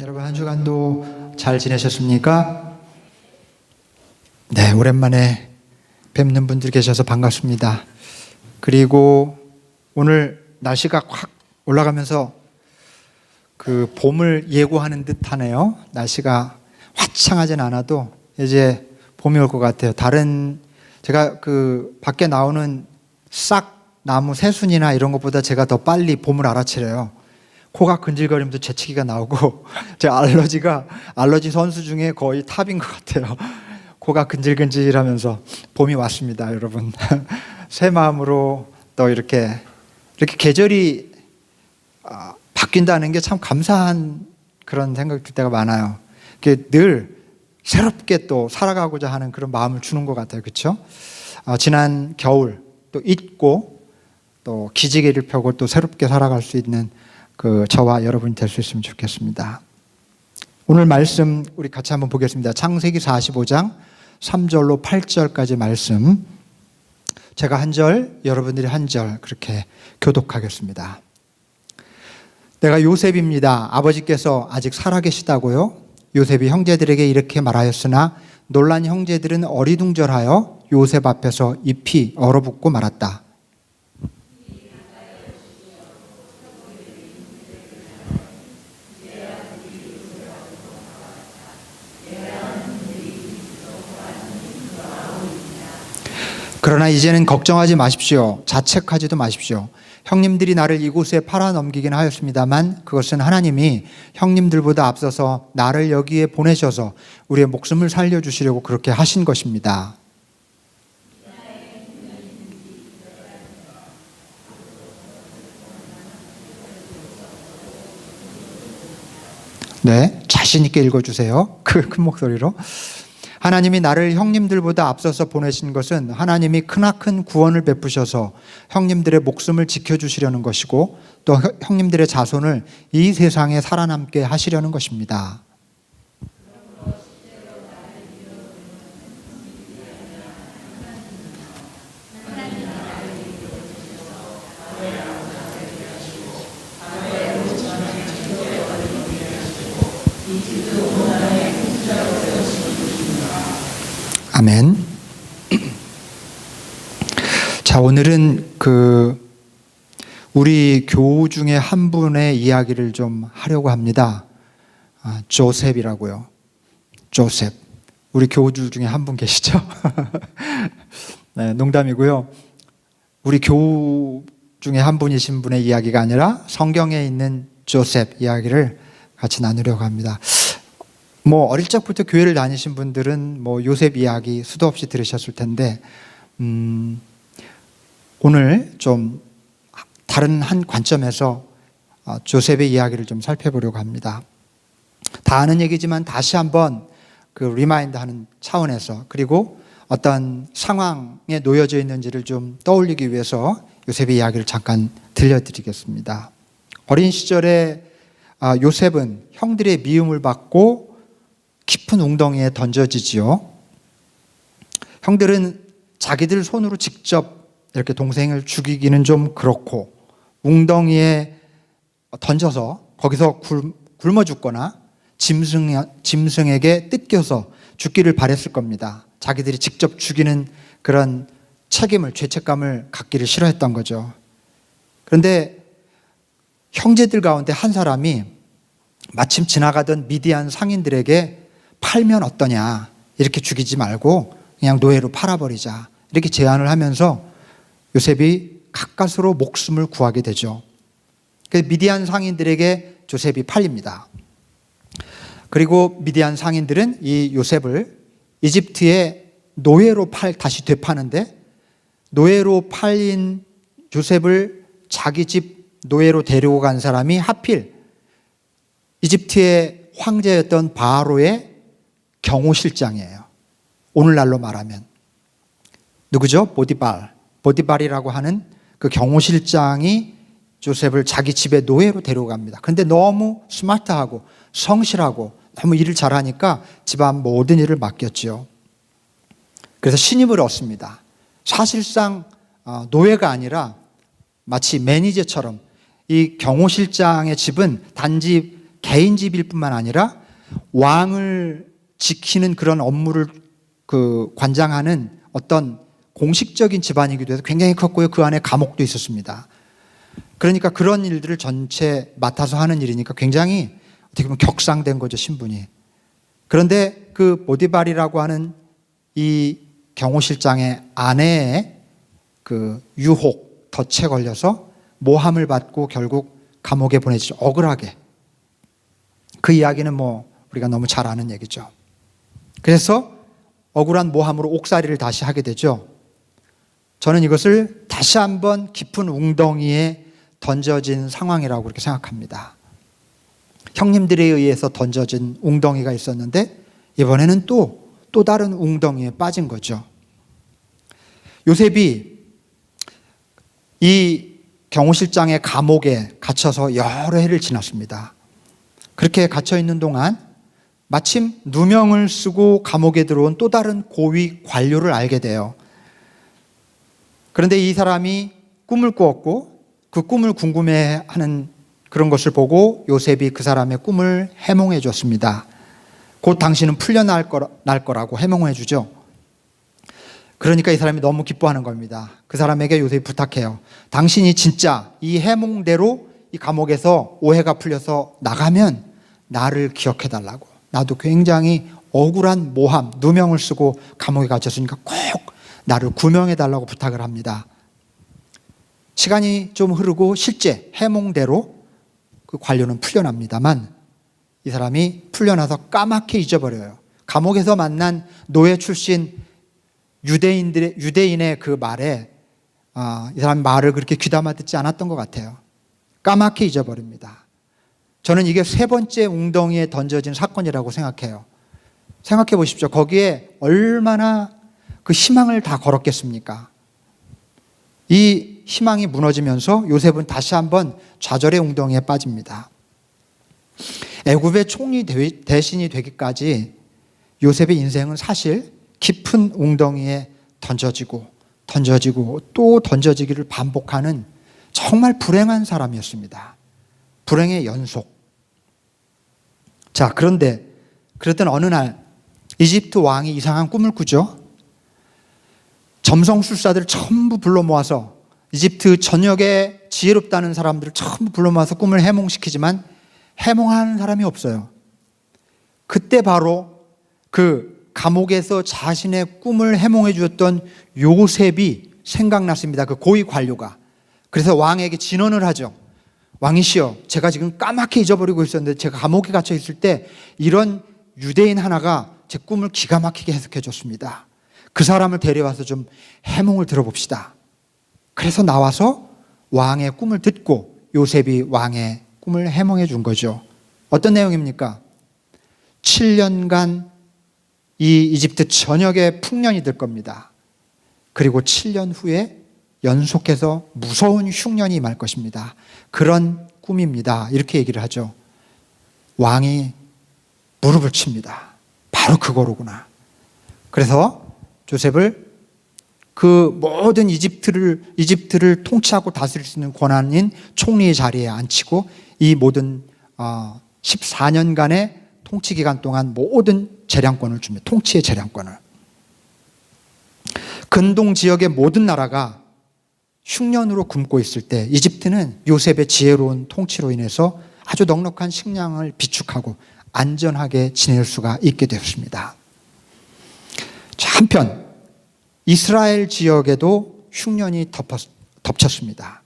여러분 한 주간도 잘 지내셨습니까? 네, 오랜만에 뵙는 분들 계셔서 반갑습니다. 그리고 오늘 날씨가 확 올라가면서 그 봄을 예고하는 듯 하네요. 날씨가 화창하진 않아도 이제 봄이 올 것 같아요. 제가 그 밖에 나오는 싹 나무 새순이나 이런 것보다 제가 더 빨리 봄을 알아채려요. 코가 근질거리면서 재채기가 나오고 제 알러지 선수 중에 거의 탑인 것 같아요. 코가 근질근질하면서 봄이 왔습니다, 여러분. 새 마음으로 또 이렇게 계절이 바뀐다는 게 참 감사한 그런 생각이 들 때가 많아요. 늘 새롭게 또 살아가고자 하는 그런 마음을 주는 것 같아요, 그렇죠? 지난 겨울 또 잊고 또 기지개를 펴고 또 새롭게 살아갈 수 있는 그 저와 여러분이 될 수 있으면 좋겠습니다. 오늘 말씀 우리 같이 한번 보겠습니다. 창세기 45장 3절로 8절까지 말씀, 제가 한 절, 여러분들이 한 절 그렇게 교독하겠습니다. 내가 요셉입니다. 아버지께서 아직 살아계시다고요? 요셉이 형제들에게 이렇게 말하였으나 놀란 형제들은 어리둥절하여 요셉 앞에서 잎이 얼어붙고 말았다. 그러나 이제는 걱정하지 마십시오. 자책하지도 마십시오. 형님들이 나를 이곳에 팔아넘기긴 하였습니다만 그것은 하나님이 형님들보다 앞서서 나를 여기에 보내셔서 우리의 목숨을 살려주시려고 그렇게 하신 것입니다. 네, 자신 있게 읽어주세요. 큰 목소리로. 하나님이 나를 형님들보다 앞서서 보내신 것은 하나님이 크나큰 구원을 베푸셔서 형님들의 목숨을 지켜주시려는 것이고 또 형님들의 자손을 이 세상에 살아남게 하시려는 것입니다. 아멘. 자, 오늘은 우리 교우 중에 한 분의 이야기를 좀 하려고 합니다. 조셉이라고요. 조셉. 우리 교우들 중에 한 분 계시죠? 네, 농담이고요. 우리 교우 중에 한 분이신 분의 이야기가 아니라 성경에 있는 조셉 이야기를 같이 나누려고 합니다. 어릴 적부터 교회를 다니신 분들은 요셉 이야기 수도 없이 들으셨을 텐데, 오늘 좀 다른 한 관점에서 조셉의 이야기를 좀 살펴보려고 합니다. 다 아는 얘기지만 다시 한번 리마인드 하는 차원에서, 그리고 어떤 상황에 놓여져 있는지를 좀 떠올리기 위해서 요셉의 이야기를 잠깐 들려드리겠습니다. 어린 시절에 요셉은 형들의 미움을 받고 깊은 웅덩이에 던져지지요. 형들은 자기들 손으로 직접 이렇게 동생을 죽이기는 좀 그렇고 웅덩이에 던져서 거기서 굶어 죽거나 짐승에게 뜯겨서 죽기를 바랬을 겁니다. 자기들이 직접 죽이는 그런 죄책감을 갖기를 싫어했던 거죠. 그런데 형제들 가운데 한 사람이 마침 지나가던 미디안 상인들에게 팔면 어떠냐, 이렇게 죽이지 말고 그냥 노예로 팔아버리자, 이렇게 제안을 하면서 요셉이 가까스로 목숨을 구하게 되죠. 그래서 미디안 상인들에게 조셉이 팔립니다. 그리고 미디안 상인들은 이 요셉을 이집트에 노예로 다시 되파는데, 노예로 팔린 요셉을 자기 집 노예로 데리고 간 사람이 하필 이집트의 황제였던 바로의 경호실장이에요. 오늘날로 말하면 누구죠? 보디발이라고 하는 그 경호실장이 조셉을 자기 집에 노예로 데려갑니다. 그런데 너무 스마트하고 성실하고 너무 일을 잘하니까 집안 모든 일을 맡겼죠. 그래서 신임을 얻습니다. 사실상 노예가 아니라 마치 매니저처럼 이 경호실장의 집은 단지 개인 집일 뿐만 아니라 왕을 지키는 그런 업무를 관장하는 어떤 공식적인 집안이기도 해서 굉장히 컸고요. 그 안에 감옥도 있었습니다. 그러니까 그런 일들을 전체 맡아서 하는 일이니까 굉장히 어떻게 보면 격상된 거죠, 신분이. 그런데 그 보디발이라고 하는 이 경호실장의 아내의 그 유혹, 덫에 걸려서 모함을 받고 결국 감옥에 보내지죠. 억울하게. 그 이야기는 우리가 너무 잘 아는 얘기죠. 그래서 억울한 모함으로 옥살이를 다시 하게 되죠. 저는 이것을 다시 한번 깊은 웅덩이에 던져진 상황이라고 그렇게 생각합니다. 형님들에 의해서 던져진 웅덩이가 있었는데 이번에는 또 다른 웅덩이에 빠진 거죠. 요셉이 이 경호실장의 감옥에 갇혀서 여러 해를 지났습니다. 그렇게 갇혀 있는 동안 마침 누명을 쓰고 감옥에 들어온 또 다른 고위 관료를 알게 돼요. 그런데 이 사람이 꿈을 꾸었고 그 꿈을 궁금해하는 그런 것을 보고 요셉이 그 사람의 꿈을 해몽해 줬습니다. 곧 당신은 풀려날 거라고 해몽해 주죠. 그러니까 이 사람이 너무 기뻐하는 겁니다. 그 사람에게 요셉이 부탁해요. 당신이 진짜 이 해몽대로 이 감옥에서 오해가 풀려서 나가면 나를 기억해 달라고. 나도 굉장히 억울한 모함, 누명을 쓰고 감옥에 갇혔으니까 꼭 나를 구명해 달라고 부탁을 합니다. 시간이 좀 흐르고 실제 해몽대로 그 관료는 풀려납니다만 이 사람이 풀려나서 까맣게 잊어버려요. 감옥에서 만난 노예 출신 유대인의 그 말에 이 사람이 말을 그렇게 귀담아 듣지 않았던 것 같아요. 까맣게 잊어버립니다. 저는 이게 세 번째 웅덩이에 던져진 사건이라고 생각해요. 생각해 보십시오. 거기에 얼마나 그 희망을 다 걸었겠습니까? 이 희망이 무너지면서 요셉은 다시 한번 좌절의 웅덩이에 빠집니다. 애굽의 총리 대신이 되기까지 요셉의 인생은 사실 깊은 웅덩이에 던져지고 또 던져지기를 반복하는 정말 불행한 사람이었습니다. 불행의 연속. 자, 그런데 그랬던 어느 날 이집트 왕이 이상한 꿈을 꾸죠. 점성술사들을 전부 불러 모아서 이집트 전역에 지혜롭다는 사람들을 전부 불러 모아서 꿈을 해몽시키지만 해몽하는 사람이 없어요. 그때 바로 그 감옥에서 자신의 꿈을 해몽해 주었던 요셉이 생각났습니다. 그 고위 관료가. 그래서 왕에게 진언을 하죠. 왕이시여, 제가 지금 까맣게 잊어버리고 있었는데 제가 감옥에 갇혀 있을 때 이런 유대인 하나가 제 꿈을 기가 막히게 해석해 줬습니다. 그 사람을 데려와서 좀 해몽을 들어봅시다. 그래서 나와서 왕의 꿈을 듣고 요셉이 왕의 꿈을 해몽해 준 거죠. 어떤 내용입니까? 7년간 이 이집트 전역에 풍년이 들 겁니다. 그리고 7년 후에 연속해서 무서운 흉년이 임할 것입니다. 그런 꿈입니다. 이렇게 얘기를 하죠. 왕이 무릎을 칩니다. 바로 그거로구나. 그래서 요셉을 그 모든 이집트를 통치하고 다스릴 수 있는 권한인 총리의 자리에 앉히고 이 모든 14년간의 통치 기간 동안 모든 재량권을 줍니다. 통치의 재량권을. 근동 지역의 모든 나라가 흉년으로 굶고 있을 때 이집트는 요셉의 지혜로운 통치로 인해서 아주 넉넉한 식량을 비축하고 안전하게 지낼 수가 있게 되었습니다. 한편 이스라엘 지역에도 흉년이 덮쳤습니다.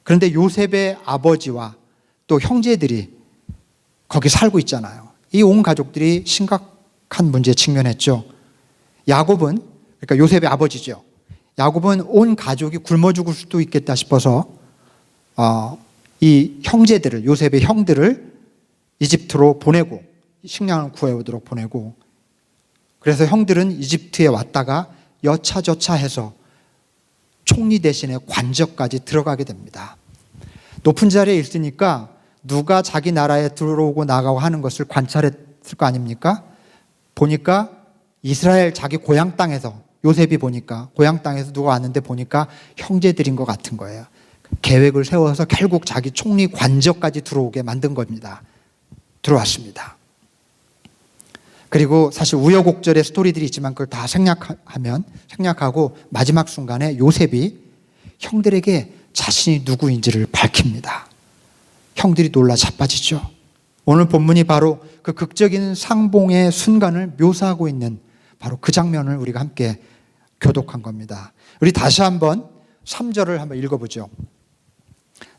그런데 요셉의 아버지와 또 형제들이 거기 살고 있잖아요. 이 온 가족들이 심각한 문제에 직면했죠. 야곱은, 그러니까 요셉의 아버지죠. 야곱은 온 가족이 굶어 죽을 수도 있겠다 싶어서 이 형제들을, 요셉의 형들을 이집트로 보내고 식량을 구해오도록 보내고, 그래서 형들은 이집트에 왔다가 여차저차해서 총리 대신에 관저까지 들어가게 됩니다. 높은 자리에 있으니까 누가 자기 나라에 들어오고 나가고 하는 것을 관찰했을 거 아닙니까? 보니까 이스라엘 자기 고향 땅에서, 요셉이 보니까 고향 땅에서 누가 왔는데 보니까 형제들인 것 같은 거예요. 계획을 세워서 결국 자기 총리 관저까지 들어오게 만든 겁니다. 들어왔습니다. 그리고 사실 우여곡절의 스토리들이 있지만 그걸 다 생략하고 마지막 순간에 요셉이 형들에게 자신이 누구인지를 밝힙니다. 형들이 놀라 자빠지죠. 오늘 본문이 바로 그 극적인 상봉의 순간을 묘사하고 있는 바로 그 장면을 우리가 함께 교독한 겁니다. 우리 다시 한번 3절을 한번 읽어보죠.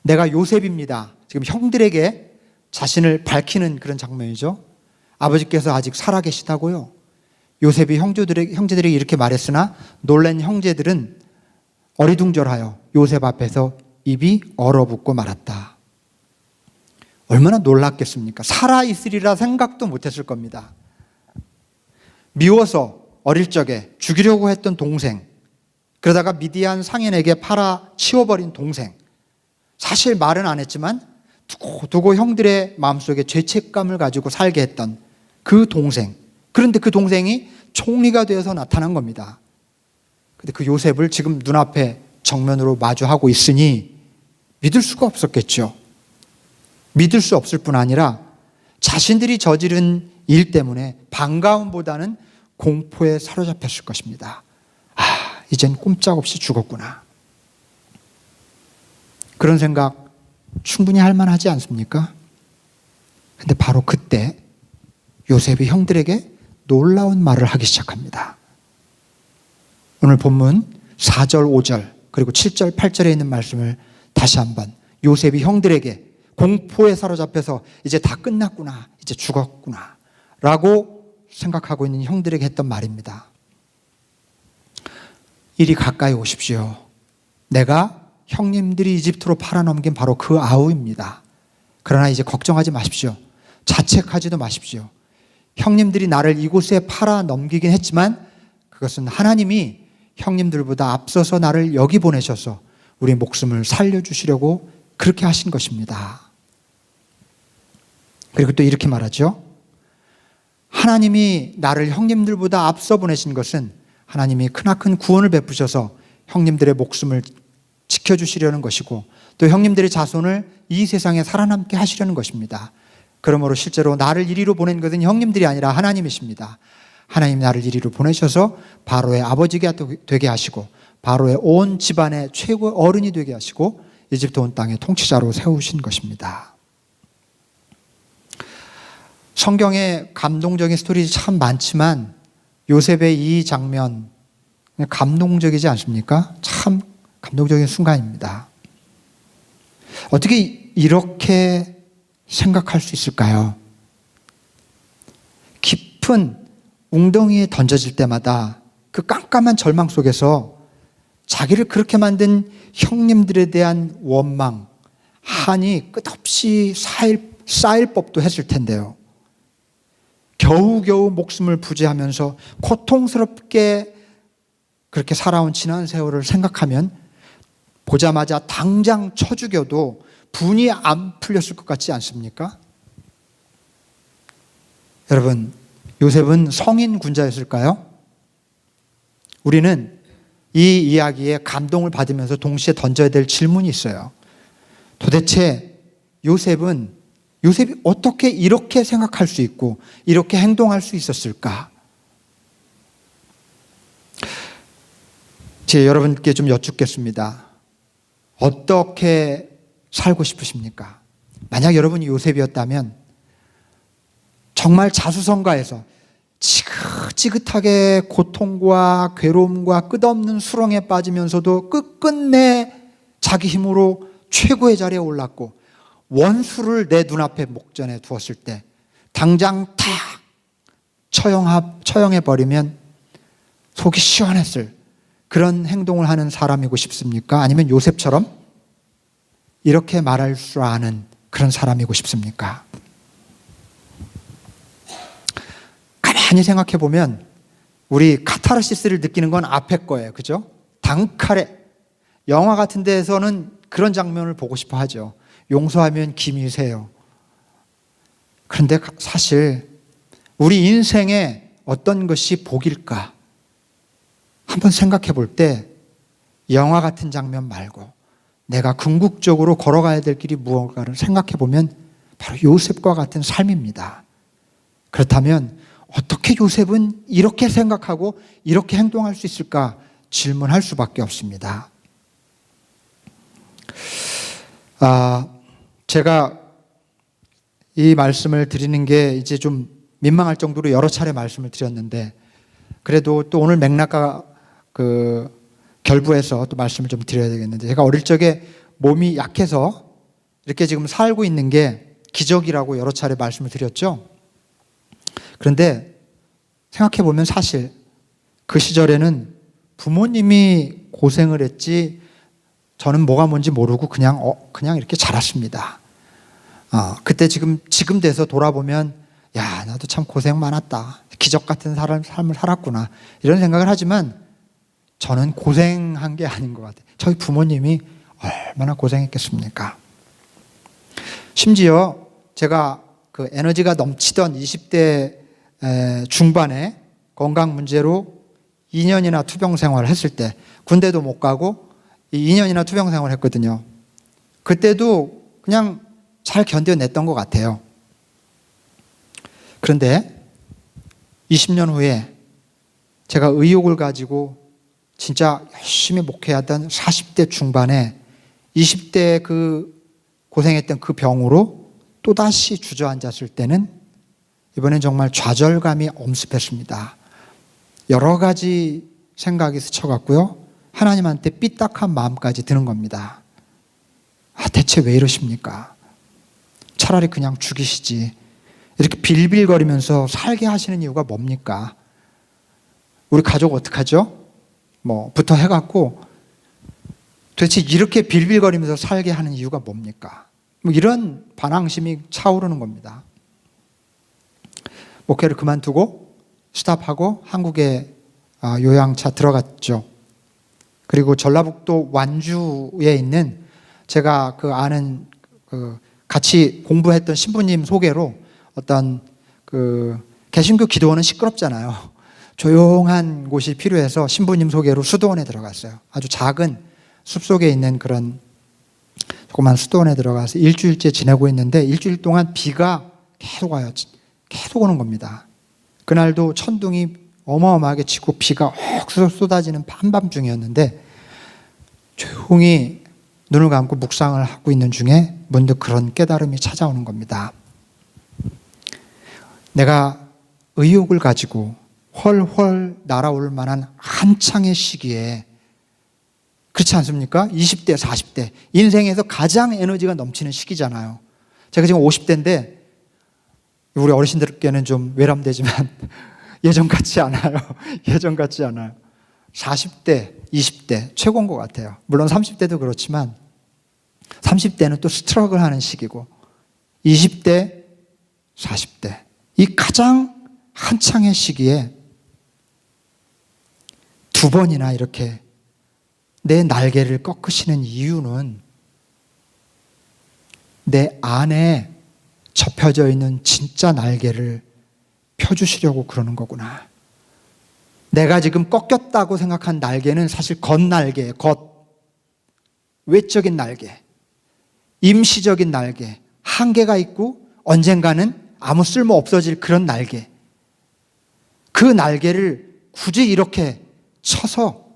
내가 요셉입니다. 지금 형들에게 자신을 밝히는 그런 장면이죠. 아버지께서 아직 살아계시다고요. 요셉이 형제들에게 이렇게 말했으나 놀란 형제들은 어리둥절하여 요셉 앞에서 입이 얼어붙고 말았다. 얼마나 놀랐겠습니까? 살아있으리라 생각도 못했을 겁니다. 미워서 어릴 적에 죽이려고 했던 동생, 그러다가 미디안 상인에게 팔아 치워버린 동생, 사실 말은 안 했지만 두고 형들의 마음속에 죄책감을 가지고 살게 했던 그 동생, 그런데 그 동생이 총리가 되어서 나타난 겁니다. 근데 그 요셉을 지금 눈앞에 정면으로 마주하고 있으니 믿을 수가 없었겠죠. 믿을 수 없을 뿐 아니라 자신들이 저지른 일 때문에 반가움보다는 공포에 사로잡혔을 것입니다. 이젠 꼼짝없이 죽었구나. 그런 생각 충분히 할 만하지 않습니까? 근데 바로 그때 요셉이 형들에게 놀라운 말을 하기 시작합니다. 오늘 본문 4절, 5절 그리고 7절, 8절에 있는 말씀을 다시 한번 요셉이 형들에게 공포에 사로잡혀서 이제 다 끝났구나, 이제 죽었구나 라고 생각하고 있는 형들에게 했던 말입니다. 이리 가까이 오십시오. 내가 형님들이 이집트로 팔아넘긴 바로 그 아우입니다. 그러나 이제 걱정하지 마십시오. 자책하지도 마십시오. 형님들이 나를 이곳에 팔아넘기긴 했지만 그것은 하나님이 형님들보다 앞서서 나를 여기 보내셔서 우리 목숨을 살려주시려고 그렇게 하신 것입니다. 그리고 또 이렇게 말하죠. 하나님이 나를 형님들보다 앞서 보내신 것은 하나님이 크나큰 구원을 베푸셔서 형님들의 목숨을 지켜주시려는 것이고 또 형님들의 자손을 이 세상에 살아남게 하시려는 것입니다. 그러므로 실제로 나를 이리로 보낸 것은 형님들이 아니라 하나님이십니다. 하나님이 나를 이리로 보내셔서 바로의 아버지가 되게 하시고 바로의 온 집안의 최고 어른이 되게 하시고 이집트 온 땅의 통치자로 세우신 것입니다. 성경에 감동적인 스토리 참 많지만 요셉의 이 장면 감동적이지 않습니까? 참 감동적인 순간입니다. 어떻게 이렇게 생각할 수 있을까요? 깊은 웅덩이에 던져질 때마다 그 깜깜한 절망 속에서 자기를 그렇게 만든 형님들에 대한 원망, 한이 끝없이 쌓일 법도 했을 텐데요. 겨우겨우 목숨을 부지하면서 고통스럽게 그렇게 살아온 지난 세월을 생각하면 보자마자 당장 쳐 죽여도 분이 안 풀렸을 것 같지 않습니까? 여러분, 요셉은 성인 군자였을까요? 우리는 이 이야기에 감동을 받으면서 동시에 던져야 될 질문이 있어요. 도대체 요셉이 어떻게 이렇게 생각할 수 있고 이렇게 행동할 수 있었을까? 제가 여러분께 좀 여쭙겠습니다. 어떻게 살고 싶으십니까? 만약 여러분이 요셉이었다면 정말 자수성가해서 지긋지긋하게 고통과 괴로움과 끝없는 수렁에 빠지면서도 끝끝내 자기 힘으로 최고의 자리에 올랐고 원수를 내 눈앞에 목전에 두었을 때 당장 탁 처형해버리면 속이 시원했을 그런 행동을 하는 사람이고 싶습니까? 아니면 요셉처럼 이렇게 말할 줄 아는 그런 사람이고 싶습니까? 가만히 생각해 보면 우리 카타르시스를 느끼는 건 앞에 거예요. 그죠? 단칼에 영화 같은 데에서는 그런 장면을 보고 싶어 하죠. 용서하면 김이 새요. 그런데 사실 우리 인생에 어떤 것이 복일까? 한번 생각해 볼 때 영화 같은 장면 말고 내가 궁극적으로 걸어가야 될 길이 무엇인가를 생각해 보면 바로 요셉과 같은 삶입니다. 그렇다면 어떻게 요셉은 이렇게 생각하고 이렇게 행동할 수 있을까 질문할 수밖에 없습니다. 제가 이 말씀을 드리는 게 이제 좀 민망할 정도로 여러 차례 말씀을 드렸는데, 그래도 또 오늘 맥락과 결부해서 또 말씀을 좀 드려야 되겠는데, 제가 어릴 적에 몸이 약해서 이렇게 지금 살고 있는 게 기적이라고 여러 차례 말씀을 드렸죠. 그런데 생각해 보면 사실 그 시절에는 부모님이 고생을 했지 저는 뭐가 뭔지 모르고 그냥 이렇게 자랐습니다. 그때 지금 돼서 돌아보면 야, 나도 참 고생 많았다. 기적 같은 삶을 살았구나. 이런 생각을 하지만 저는 고생한 게 아닌 것 같아요. 저희 부모님이 얼마나 고생했겠습니까? 심지어 제가 그 에너지가 넘치던 20대 중반에 건강 문제로 2년이나 투병 생활을 했을 때, 군대도 못 가고 2년이나 투병 생활을 했거든요. 그때도 그냥 잘 견뎌냈던 것 같아요. 그런데 20년 후에 제가 의욕을 가지고 진짜 열심히 목회하던 40대 중반에 20대 고생했던 그 병으로 또다시 주저앉았을 때는 이번엔 정말 좌절감이 엄습했습니다. 여러 가지 생각이 스쳐갔고요. 하나님한테 삐딱한 마음까지 드는 겁니다. 대체 왜 이러십니까? 차라리 그냥 죽이시지. 이렇게 빌빌거리면서 살게 하시는 이유가 뭡니까? 우리 가족 어떡하죠? 부터 해갖고 도대체 이렇게 빌빌거리면서 살게 하는 이유가 뭡니까? 이런 반항심이 차오르는 겁니다. 목회를 그만두고 스탑하고 한국에 요양차 들어갔죠. 그리고 전라북도 완주에 있는 제가 아는 같이 공부했던 신부님 소개로 어떤 개신교 기도원은 시끄럽잖아요. 조용한 곳이 필요해서 신부님 소개로 수도원에 들어갔어요. 아주 작은 숲속에 있는 그런 조그만 수도원에 들어가서 일주일째 지내고 있는데, 일주일 동안 비가 계속 와요. 계속 오는 겁니다. 그날도 천둥이 어마어마하게 치고 비가 억수로 쏟아지는 한밤중이었는데, 조용히 눈을 감고 묵상을 하고 있는 중에 문득 그런 깨달음이 찾아오는 겁니다. 내가 의욕을 가지고 훨훨 날아올 만한 한창의 시기에, 그렇지 않습니까? 20대, 40대 인생에서 가장 에너지가 넘치는 시기잖아요. 제가 지금 50대인데 우리 어르신들께는 좀 외람되지만 예전 같지 않아요. 예전 같지 않아요. 40대, 20대 최고인 것 같아요. 물론 30대도 그렇지만 30대는 또 스트러글 하는 시기고, 20대, 40대 이 가장 한창의 시기에 두 번이나 이렇게 내 날개를 꺾으시는 이유는 내 안에 접혀져 있는 진짜 날개를 펴주시려고 그러는 거구나. 내가 지금 꺾였다고 생각한 날개는 사실 겉날개예요. 외적인 날개, 임시적인 날개, 한계가 있고 언젠가는 아무 쓸모 없어질 그런 날개. 그 날개를 굳이 이렇게 쳐서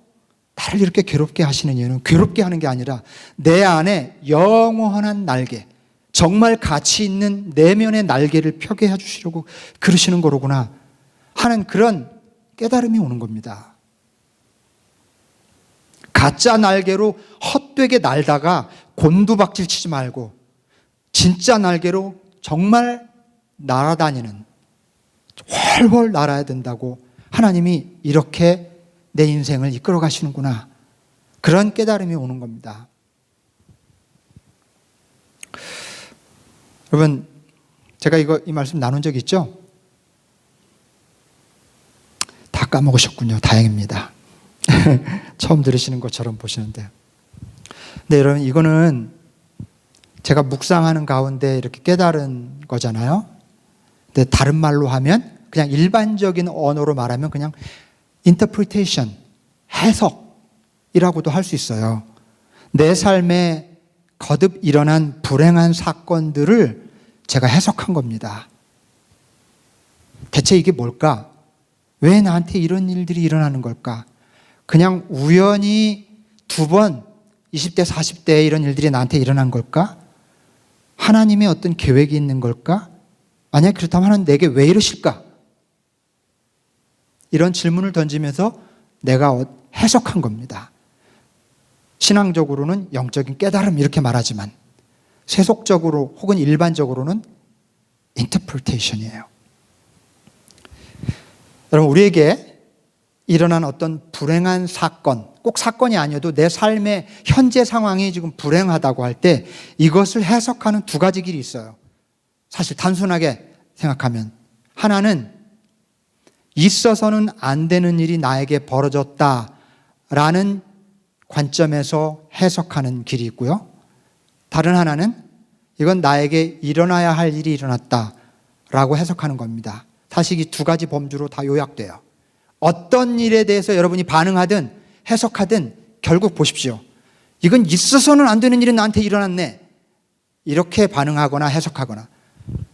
나를 이렇게 괴롭게 하시는 이유는 괴롭게 하는 게 아니라 내 안에 영원한 날개, 정말 가치 있는 내면의 날개를 펴게 해주시려고 그러시는 거로구나 하는 그런 깨달음이 오는 겁니다. 가짜 날개로 헛되게 날다가 곤두박질 치지 말고 진짜 날개로 정말 날아다니는, 훨훨 날아야 된다고 하나님이 이렇게 내 인생을 이끌어 가시는구나, 그런 깨달음이 오는 겁니다. 여러분, 제가 이 말씀 나눈 적 있죠? 다 까먹으셨군요. 다행입니다. 처음 들으시는 것처럼 보시는데. 근데 여러분, 이거는 제가 묵상하는 가운데 이렇게 깨달은 거잖아요. 근데 다른 말로 하면, 그냥 일반적인 언어로 말하면 그냥 interpretation, 해석이라고도 할 수 있어요. 내 삶에 거듭 일어난 불행한 사건들을 제가 해석한 겁니다. 대체 이게 뭘까? 왜 나한테 이런 일들이 일어나는 걸까? 그냥 우연히 2번 20대, 40대에 이런 일들이 나한테 일어난 걸까? 하나님의 어떤 계획이 있는 걸까? 만약에 그렇다면 하나님 내게 왜 이러실까? 이런 질문을 던지면서 내가 해석한 겁니다. 신앙적으로는 영적인 깨달음 이렇게 말하지만 세속적으로 혹은 일반적으로는 인터프리테이션이에요. 여러분, 우리에게 일어난 어떤 불행한 사건, 꼭 사건이 아니어도 내 삶의 현재 상황이 지금 불행하다고 할 때 이것을 해석하는 2가지 길이 있어요. 사실 단순하게 생각하면 하나는 있어서는 안 되는 일이 나에게 벌어졌다라는 관점에서 해석하는 길이 있고요. 다른 하나는 이건 나에게 일어나야 할 일이 일어났다라고 해석하는 겁니다. 사실 이 2가지 범주로 다 요약돼요. 어떤 일에 대해서 여러분이 반응하든 해석하든 결국 보십시오. 이건 있어서는 안 되는 일이 나한테 일어났네. 이렇게 반응하거나 해석하거나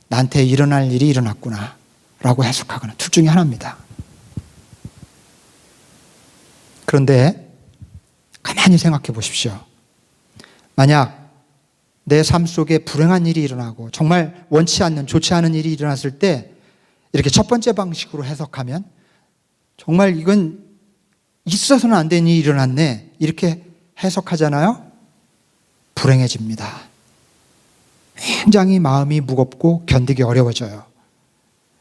나한테 일어날 일이 일어났구나 라고 해석하거나 둘 중에 하나입니다. 그런데 가만히 생각해 보십시오. 만약 내 삶 속에 불행한 일이 일어나고 정말 원치 않는, 좋지 않은 일이 일어났을 때 이렇게 첫 번째 방식으로 해석하면 정말 이건 있어서는 안 되는 일이 일어났네 이렇게 해석하잖아요. 불행해집니다. 굉장히 마음이 무겁고 견디기 어려워져요.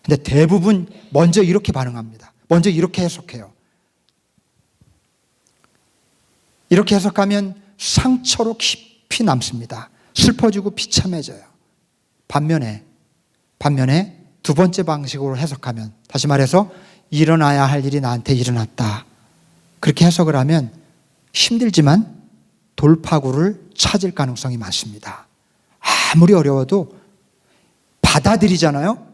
근데 대부분 먼저 이렇게 반응합니다. 먼저 이렇게 해석해요. 이렇게 해석하면 상처로 깊이 남습니다. 슬퍼지고 비참해져요. 반면에 2번째 방식으로 해석하면, 다시 말해서 일어나야 할 일이 나한테 일어났다, 그렇게 해석을 하면 힘들지만 돌파구를 찾을 가능성이 많습니다. 아무리 어려워도 받아들이잖아요.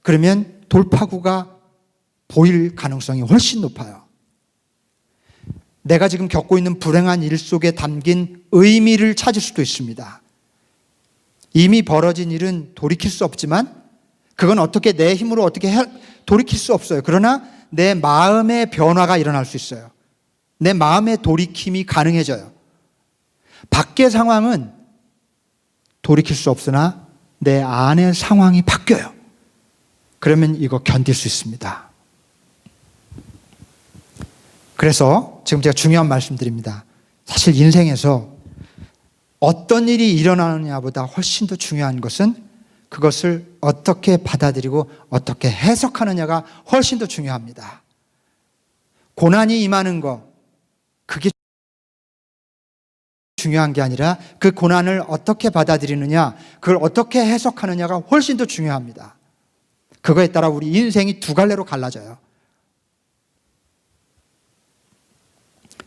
그러면 돌파구가 보일 가능성이 훨씬 높아요. 내가 지금 겪고 있는 불행한 일 속에 담긴 의미를 찾을 수도 있습니다. 이미 벌어진 일은 돌이킬 수 없지만 그건 어떻게 내 힘으로 어떻게 돌이킬 수 없어요. 그러나 내 마음의 변화가 일어날 수 있어요. 내 마음의 돌이킴이 가능해져요. 밖의 상황은 돌이킬 수 없으나 내 안의 상황이 바뀌어요. 그러면 이거 견딜 수 있습니다. 그래서 지금 제가 중요한 말씀 드립니다. 사실 인생에서 어떤 일이 일어나느냐보다 훨씬 더 중요한 것은 그것을 어떻게 받아들이고 어떻게 해석하느냐가 훨씬 더 중요합니다. 고난이 임하는 거, 그게 중요한 게 아니라 그 고난을 어떻게 받아들이느냐, 그걸 어떻게 해석하느냐가 훨씬 더 중요합니다. 그거에 따라 우리 인생이 2갈래로 갈라져요.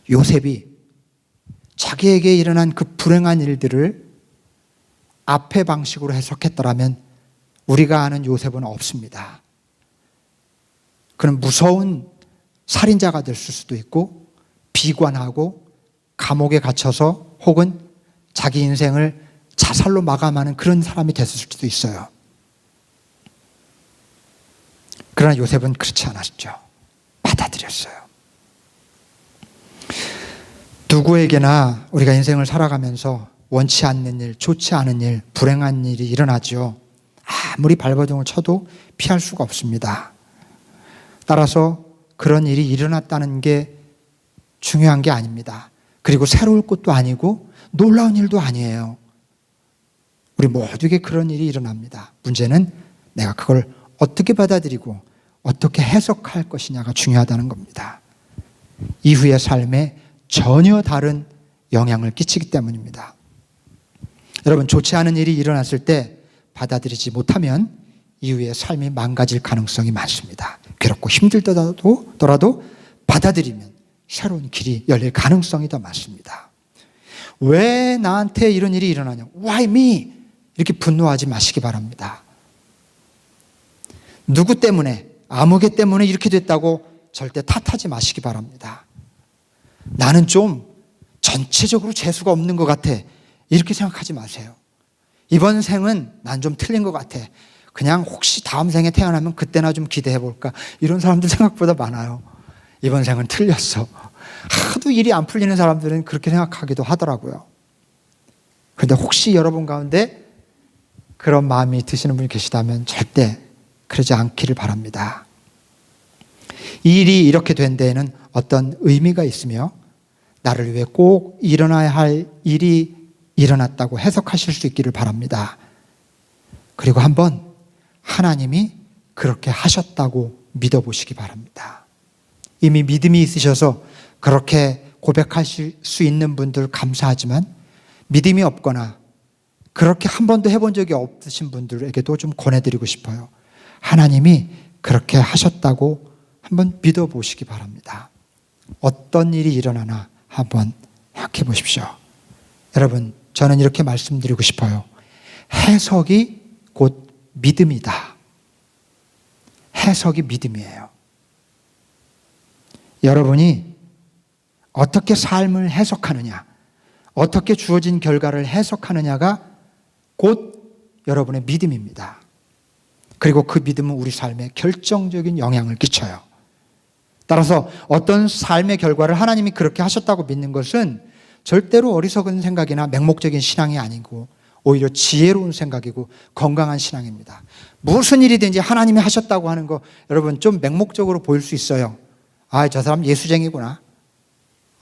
요셉이 자기에게 일어난 그 불행한 일들을 앞의 방식으로 해석했더라면 우리가 아는 요셉은 없습니다. 그는 무서운 살인자가 될 수도 있고 비관하고 감옥에 갇혀서 혹은 자기 인생을 자살로 마감하는 그런 사람이 됐을 수도 있어요. 그러나 요셉은 그렇지 않았죠. 받아들였어요. 누구에게나 우리가 인생을 살아가면서 원치 않는 일, 좋지 않은 일, 불행한 일이 일어나죠. 아무리 발버둥을 쳐도 피할 수가 없습니다. 따라서 그런 일이 일어났다는 게 중요한 게 아닙니다. 그리고 새로울 것도 아니고 놀라운 일도 아니에요. 우리 모두에게 그런 일이 일어납니다. 문제는 내가 그걸 어떻게 받아들이고 어떻게 해석할 것이냐가 중요하다는 겁니다. 이후의 삶에 전혀 다른 영향을 끼치기 때문입니다. 여러분, 좋지 않은 일이 일어났을 때 받아들이지 못하면 이후의 삶이 망가질 가능성이 많습니다. 괴롭고 힘들더라도 받아들이면 새로운 길이 열릴 가능성이 더 많습니다. 왜 나한테 이런 일이 일어나냐? Why me? 이렇게 분노하지 마시기 바랍니다. 누구 때문에, 아무개 때문에 이렇게 됐다고 절대 탓하지 마시기 바랍니다. 나는 좀 전체적으로 재수가 없는 것 같아, 이렇게 생각하지 마세요. 이번 생은 난 좀 틀린 것 같아. 그냥 혹시 다음 생에 태어나면 그때나 좀 기대해 볼까. 이런 사람들 생각보다 많아요. 이번 생은 틀렸어. 하도 일이 안 풀리는 사람들은 그렇게 생각하기도 하더라고요. 그런데 혹시 여러분 가운데 그런 마음이 드시는 분이 계시다면 절대 그러지 않기를 바랍니다. 이 일이 이렇게 된 데에는 어떤 의미가 있으며 나를 위해 꼭 일어나야 할 일이 일어났다고 해석하실 수 있기를 바랍니다. 그리고 한번 하나님이 그렇게 하셨다고 믿어보시기 바랍니다. 이미 믿음이 있으셔서 그렇게 고백하실 수 있는 분들 감사하지만 믿음이 없거나 그렇게 한 번도 해본 적이 없으신 분들에게도 좀 권해드리고 싶어요. 하나님이 그렇게 하셨다고 한번 믿어보시기 바랍니다. 어떤 일이 일어나나 한번 생각해 보십시오. 여러분, 저는 이렇게 말씀드리고 싶어요. 해석이 곧 믿음이다. 해석이 믿음이에요. 여러분이 어떻게 삶을 해석하느냐, 어떻게 주어진 결과를 해석하느냐가 곧 여러분의 믿음입니다. 그리고 그 믿음은 우리 삶에 결정적인 영향을 끼쳐요. 따라서 어떤 삶의 결과를 하나님이 그렇게 하셨다고 믿는 것은 절대로 어리석은 생각이나 맹목적인 신앙이 아니고 오히려 지혜로운 생각이고 건강한 신앙입니다. 무슨 일이든지 하나님이 하셨다고 하는 거 여러분 좀 맹목적으로 보일 수 있어요. 아, 저 사람 예수쟁이구나.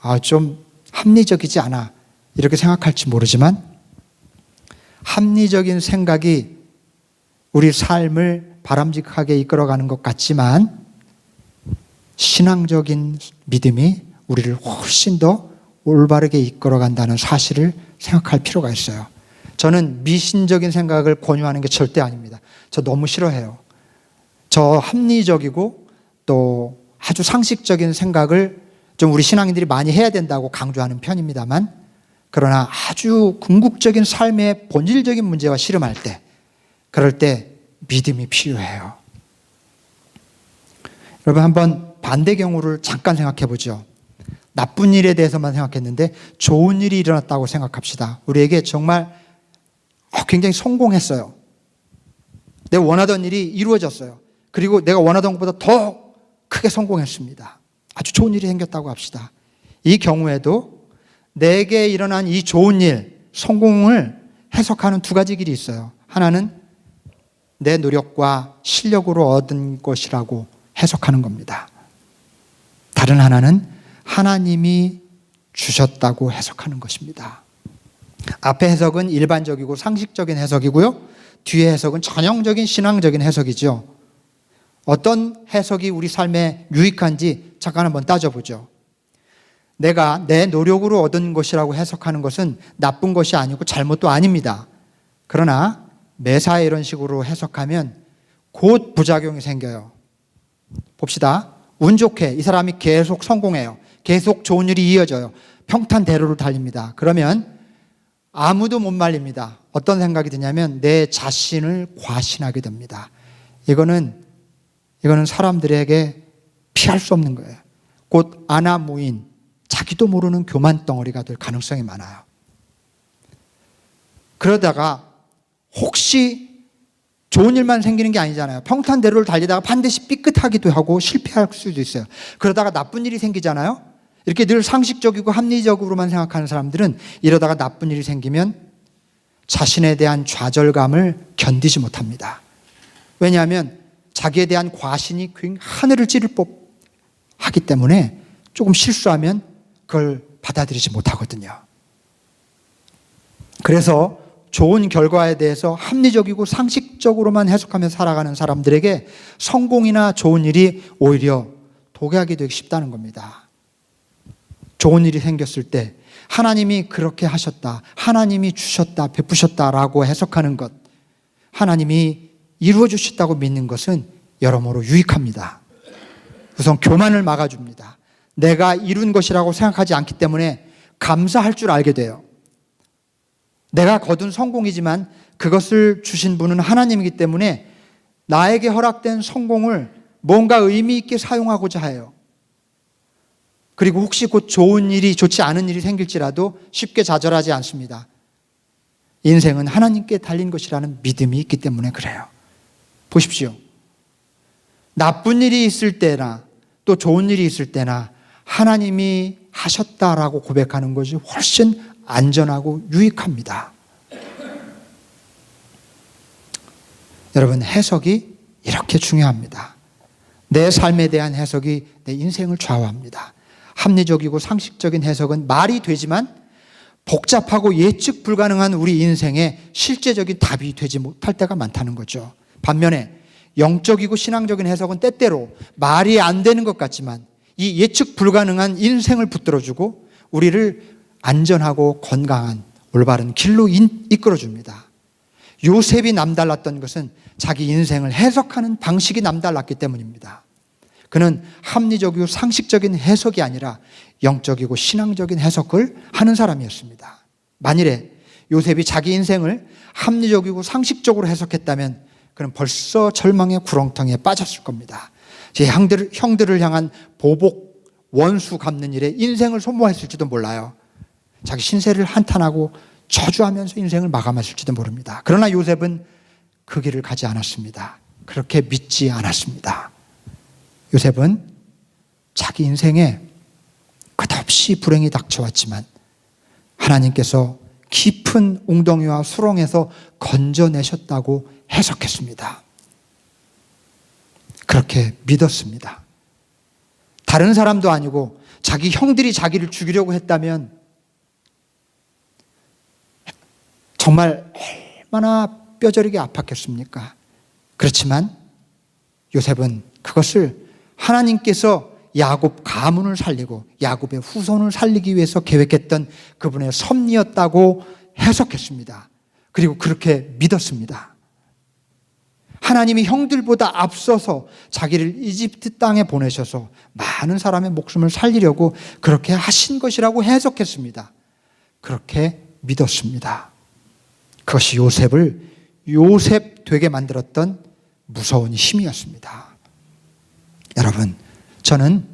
아, 좀 합리적이지 않아. 이렇게 생각할지 모르지만 합리적인 생각이 우리 삶을 바람직하게 이끌어가는 것 같지만 신앙적인 믿음이 우리를 훨씬 더 올바르게 이끌어간다는 사실을 생각할 필요가 있어요. 저는 미신적인 생각을 권유하는 게 절대 아닙니다. 저 너무 싫어해요. 저 합리적이고 또 아주 상식적인 생각을 좀 우리 신앙인들이 많이 해야 된다고 강조하는 편입니다만, 그러나 아주 궁극적인 삶의 본질적인 문제와 씨름할 때, 그럴 때 믿음이 필요해요. 여러분, 한번 반대 경우를 잠깐 생각해 보죠. 나쁜 일에 대해서만 생각했는데 좋은 일이 일어났다고 생각합시다. 우리에게 정말 굉장히 성공했어요. 내가 원하던 일이 이루어졌어요. 그리고 내가 원하던 것보다 더 크게 성공했습니다. 아주 좋은 일이 생겼다고 합시다. 이 경우에도 내게 일어난 이 좋은 일, 성공을 해석하는 두 가지 길이 있어요. 하나는 내 노력과 실력으로 얻은 것이라고 해석하는 겁니다. 다른 하나는 하나님이 주셨다고 해석하는 것입니다. 앞의 해석은 일반적이고 상식적인 해석이고요. 뒤의 해석은 전형적인 신앙적인 해석이죠. 어떤 해석이 우리 삶에 유익한지 잠깐 한번 따져보죠. 내가 내 노력으로 얻은 것이라고 해석하는 것은 나쁜 것이 아니고 잘못도 아닙니다. 그러나 매사에 이런 식으로 해석하면 곧 부작용이 생겨요. 봅시다. 운 좋게 이 사람이 계속 성공해요. 계속 좋은 일이 이어져요. 평탄대로를 달립니다. 그러면 아무도 못 말립니다. 어떤 생각이 드냐면 내 자신을 과신하게 됩니다. 이거는 사람들에게 피할 수 없는 거예요. 곧 아나무인, 자기도 모르는 교만 덩어리가 될 가능성이 많아요. 그러다가 혹시 좋은 일만 생기는 게 아니잖아요. 평탄대로를 달리다가 반드시 삐끗하기도 하고 실패할 수도 있어요. 그러다가 나쁜 일이 생기잖아요. 이렇게 늘 상식적이고 합리적으로만 생각하는 사람들은 이러다가 나쁜 일이 생기면 자신에 대한 좌절감을 견디지 못합니다. 왜냐하면 자기에 대한 과신이 굉장히 하늘을 찌를 법하기 때문에 조금 실수하면 그걸 받아들이지 못하거든요. 그래서 좋은 결과에 대해서 합리적이고 상식적으로만 해석하며 살아가는 사람들에게 성공이나 좋은 일이 오히려 독약이 되기 쉽다는 겁니다. 좋은 일이 생겼을 때 하나님이 그렇게 하셨다, 하나님이 주셨다, 베푸셨다라고 해석하는 것, 하나님이 이루어 주셨다고 믿는 것은 여러모로 유익합니다. 우선 교만을 막아줍니다. 내가 이룬 것이라고 생각하지 않기 때문에 감사할 줄 알게 돼요. 내가 거둔 성공이지만 그것을 주신 분은 하나님이기 때문에 나에게 허락된 성공을 뭔가 의미 있게 사용하고자 해요. 그리고 혹시 곧 좋은 일이, 좋지 않은 일이 생길지라도 쉽게 좌절하지 않습니다. 인생은 하나님께 달린 것이라는 믿음이 있기 때문에 그래요. 보십시오. 나쁜 일이 있을 때나 또 좋은 일이 있을 때나 하나님이 하셨다라고 고백하는 것이 훨씬 안전하고 유익합니다. 여러분, 해석이 이렇게 중요합니다. 내 삶에 대한 해석이 내 인생을 좌우합니다. 합리적이고 상식적인 해석은 말이 되지만 복잡하고 예측 불가능한 우리 인생에 실제적인 답이 되지 못할 때가 많다는 거죠. 반면에 영적이고 신앙적인 해석은 때때로 말이 안 되는 것 같지만 이 예측 불가능한 인생을 붙들어주고 우리를 안전하고 건강한 올바른 길로 이끌어줍니다. 요셉이 남달랐던 것은 자기 인생을 해석하는 방식이 남달랐기 때문입니다. 그는 합리적이고 상식적인 해석이 아니라 영적이고 신앙적인 해석을 하는 사람이었습니다. 만일에 요셉이 자기 인생을 합리적이고 상식적으로 해석했다면 그는 벌써 절망의 구렁텅이에 빠졌을 겁니다. 제 형들을 향한 보복, 원수 갚는 일에 인생을 소모했을지도 몰라요. 자기 신세를 한탄하고 저주하면서 인생을 마감했을지도 모릅니다. 그러나 요셉은 그 길을 가지 않았습니다. 그렇게 믿지 않았습니다. 요셉은 자기 인생에 끝없이 불행이 닥쳐왔지만 하나님께서 깊은 웅덩이와 수렁에서 건져내셨다고 해석했습니다. 그렇게 믿었습니다. 다른 사람도 아니고 자기 형들이 자기를 죽이려고 했다면 정말 얼마나 뼈저리게 아팠겠습니까? 그렇지만 요셉은 그것을 하나님께서 야곱 가문을 살리고 야곱의 후손을 살리기 위해서 계획했던 그분의 섭리였다고 해석했습니다. 그리고 그렇게 믿었습니다. 하나님이 형들보다 앞서서 자기를 이집트 땅에 보내셔서 많은 사람의 목숨을 살리려고 그렇게 하신 것이라고 해석했습니다. 그렇게 믿었습니다. 그것이 요셉을 요셉 되게 만들었던 무서운 힘이었습니다. 여러분, 저는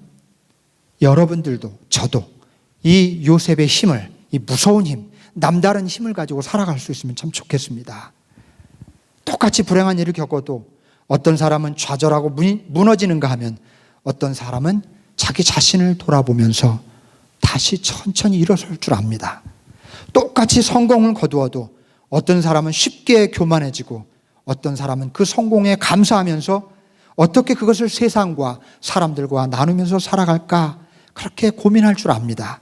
여러분들도 저도 이 요셉의 힘을, 이 무서운 힘, 남다른 힘을 가지고 살아갈 수 있으면 참 좋겠습니다. 똑같이 불행한 일을 겪어도 어떤 사람은 좌절하고 무너지는가 하면 어떤 사람은 자기 자신을 돌아보면서 다시 천천히 일어설 줄 압니다. 똑같이 성공을 거두어도 어떤 사람은 쉽게 교만해지고 어떤 사람은 그 성공에 감사하면서 어떻게 그것을 세상과 사람들과 나누면서 살아갈까 그렇게 고민할 줄 압니다.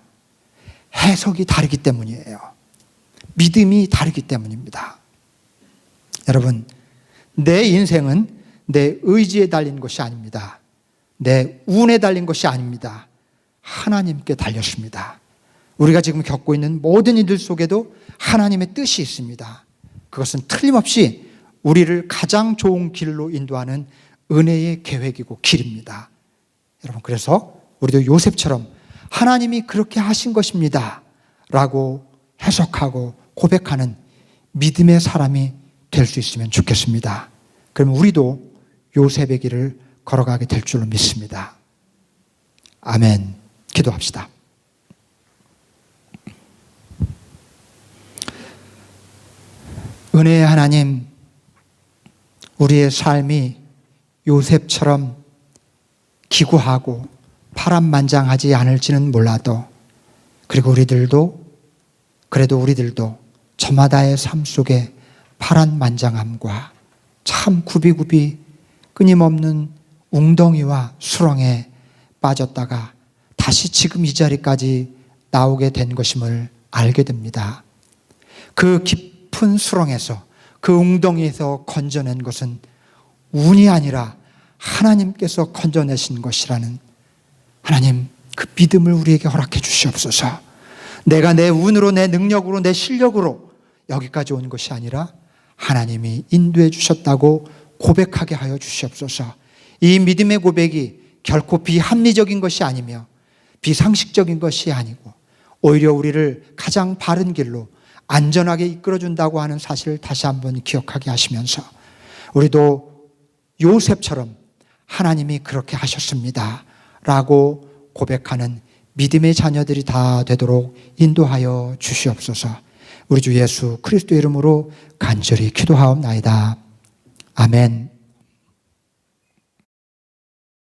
해석이 다르기 때문이에요. 믿음이 다르기 때문입니다. 여러분, 내 인생은 내 의지에 달린 것이 아닙니다. 내 운에 달린 것이 아닙니다. 하나님께 달렸습니다. 우리가 지금 겪고 있는 모든 이들 속에도 하나님의 뜻이 있습니다. 그것은 틀림없이 우리를 가장 좋은 길로 인도하는 은혜의 계획이고 길입니다. 여러분, 그래서 우리도 요셉처럼 하나님이 그렇게 하신 것입니다 라고 해석하고 고백하는 믿음의 사람이 될 수 있으면 좋겠습니다. 그러면 우리도 요셉의 길을 걸어가게 될 줄로 믿습니다. 아멘. 기도합시다. 은혜의 하나님, 우리의 삶이 요셉처럼 기구하고 파란만장하지 않을지는 몰라도 그리고 우리들도 저마다의 삶 속에 파란만장함과 참 굽이굽이 끊임없는 웅덩이와 수렁에 빠졌다가 다시 지금 이 자리까지 나오게 된 것임을 알게 됩니다. 그 깊은 수렁에서 그 웅덩이에서 건져낸 것은 운이 아니라 하나님께서 건져내신 것이라는 하나님, 그 믿음을 우리에게 허락해 주시옵소서. 내가 내 운으로, 내 능력으로, 내 실력으로 여기까지 온 것이 아니라 하나님이 인도해 주셨다고 고백하게 하여 주시옵소서. 이 믿음의 고백이 결코 비합리적인 것이 아니며 비상식적인 것이 아니고 오히려 우리를 가장 바른 길로 안전하게 이끌어준다고 하는 사실을 다시 한번 기억하게 하시면서 우리도 요셉처럼 하나님이 그렇게 하셨습니다 라고 고백하는 믿음의 자녀들이 다 되도록 인도하여 주시옵소서. 우리 주 예수 그리스도 이름으로 간절히 기도하옵나이다. 아멘.